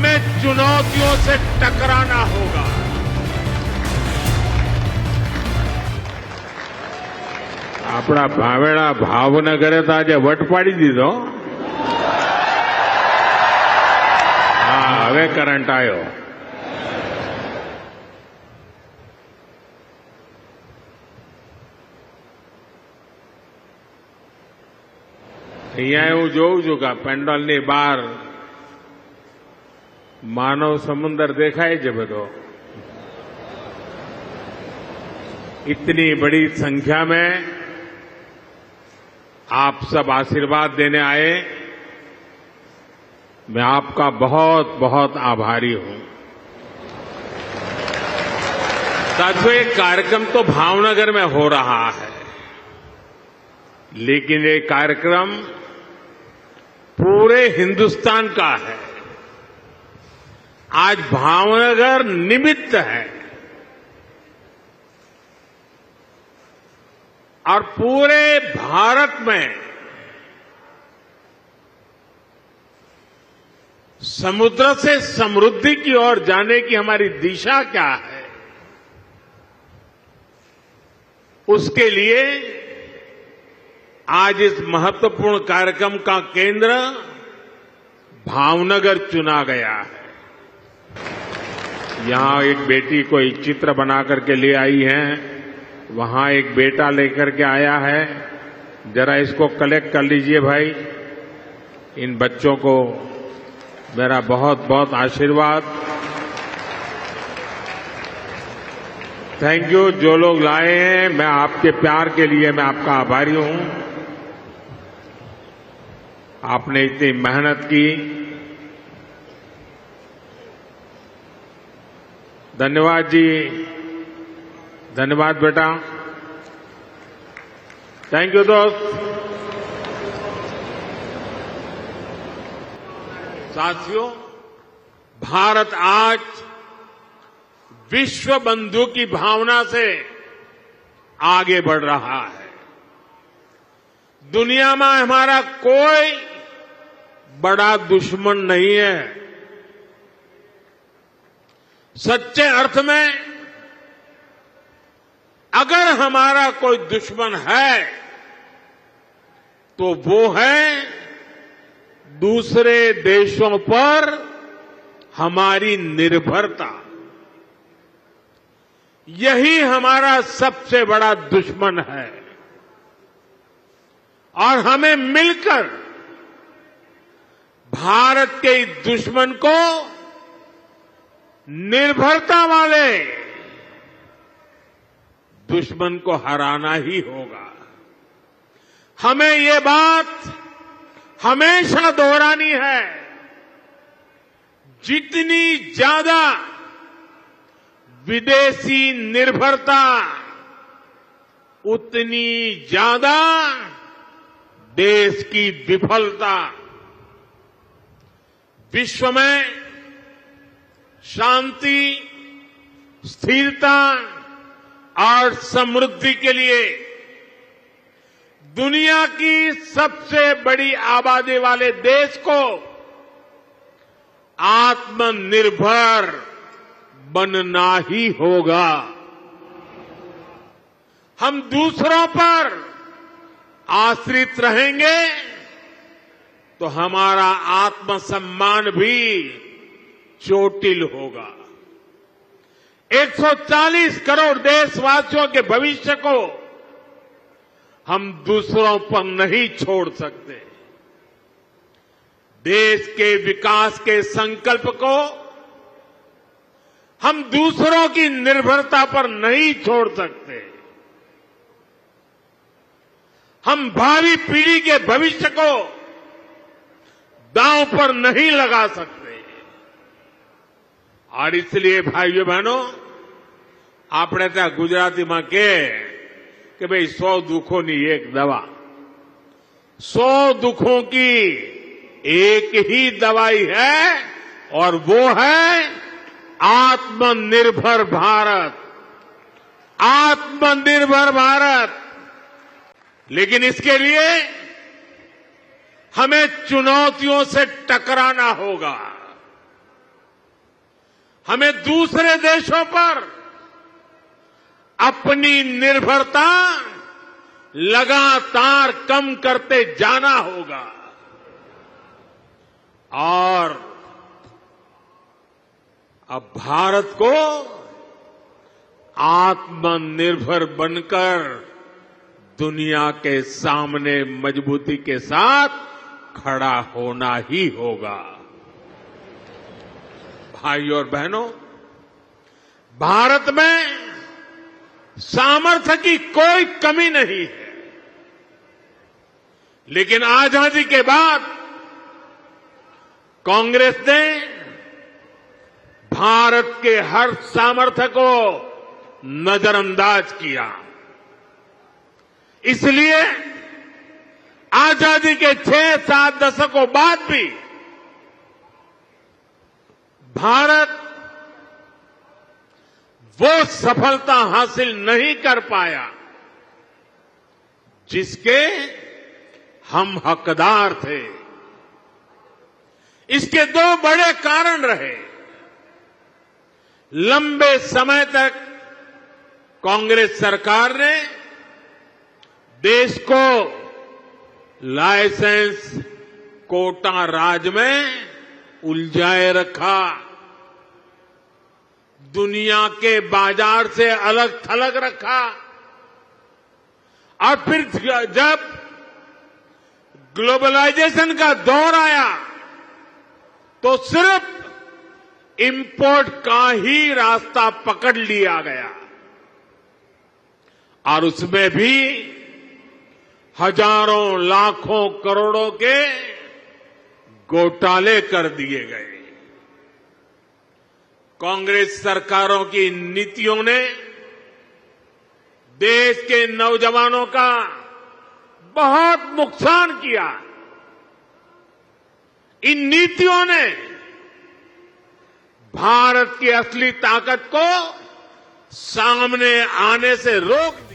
हमें चुनौतियों से टकराना होगा। આપણા ભાવેણા ભાવનગરે તો આજે વટ પાડી દીધો. હા, હવે કરંટ આવ્યો. અહીંયા હું જોઉં છું કે પેન્ડલની બહાર માનવ સમુદ્ર દેખાય છે બધો. इतनी बड़ी संख्या में आप सब आशीर्वाद देने आए, मैं आपका बहुत बहुत आभारी हूं. साथियों, ये कार्यक्रम तो भावनगर में हो रहा है, लेकिन ये कार्यक्रम पूरे हिंदुस्तान का है. आज भावनगर निमित्त है और पूरे भारत में समुद्र से समृद्धि की ओर जाने की हमारी दिशा क्या है, उसके लिए आज इस महत्वपूर्ण कार्यक्रम का केंद्र भावनगर चुना गया है. यहां एक बेटी कोई चित्र बना करके ले आई है, वहां एक बेटा लेकर के आया है. जरा इसको कलेक्ट कर लीजिए भाई. इन बच्चों को मेरा बहुत बहुत आशीर्वाद. Thank you. जो लोग लाए हैं, मैं आपके प्यार के लिए मैं आपका आभारी हूं. आपने इतनी मेहनत की. धन्यवाद जी. धन्यवाद बेटा. थैंक यू दोस्त. साथियों, भारत आज विश्व बंधु की भावना से आगे बढ़ रहा है. दुनिया में हमारा कोई बड़ा दुश्मन नहीं है. सच्चे अर्थ में अगर हमारा कोई दुश्मन है तो वो है दूसरे देशों पर हमारी निर्भरता. यही हमारा सबसे बड़ा दुश्मन है और हमें मिलकर भारत के इस दुश्मन को निर्भरता वाले दुश्मन को हराना ही होगा. हमें ये बात हमेशा दोहरानी है. जितनी ज्यादा विदेशी निर्भरता, उतनी ज्यादा देश की विफलता. विश्व में शांति, स्थिरता और समृद्धि के लिए दुनिया की सबसे बड़ी आबादी वाले देश को आत्मनिर्भर बनना ही होगा. हम दूसरों पर आश्रित रहेंगे तो हमारा आत्मसम्मान भी चोटिल होगा. 140 करोड़ देशवासियों के भविष्य को हम दूसरों पर नहीं छोड़ सकते. देश के विकास के संकल्प को हम दूसरों की निर्भरता पर नहीं छोड़ सकते. हम भावी पीढ़ी के भविष्य को दांव पर नहीं लगा सकते. और इसलिए भाइयों बहनों, આપણે ત્યાં ગુજરાતીમાં કે ભાઈ 100 દુઃખોની એક દવા. 100 दुखों की एक ही दवाई है और वो है आत्मनिर्भर भारत. आत्मनिर्भर भारत. लेकिन इसके लिए हमें चुनौतियों से टकराना होगा. हमें दूसरे देशों पर अपनी निर्भरता लगातार कम करते जाना होगा और अब भारत को आत्मनिर्भर बनकर दुनिया के सामने मजबूती के साथ खड़ा होना ही होगा। भाइयों और बहनों, भारत में सामर्थ्य की कोई कमी नहीं है, लेकिन आजादी के बाद कांग्रेस ने भारत के हर सामर्थ्य को नजरअंदाज किया। इसलिए आजादी के 6-7 दशकों बाद भी भारत वो सफलता हासिल नहीं कर पाया जिसके हम हकदार थे। इसके 2 बड़े कारण रहे। लंबे समय तक कांग्रेस सरकार ने देश को लाइसेंस कोटा राज में उलझाए रखा, दुनिया के बाजार से अलग थलग रखा और फिर जब ग्लोबलाइजेशन का दौर आया तो सिर्फ इंपोर्ट का ही रास्ता पकड़ लिया गया और उसमें भी हजारों लाखों करोड़ों के घोटाले कर दिए गए। कांग्रेस सरकारों की नीतियों ने देश के नौजवानों का बहुत नुकसान किया। इन नीतियों ने भारत की असली ताकत को सामने आने से रोक दिया।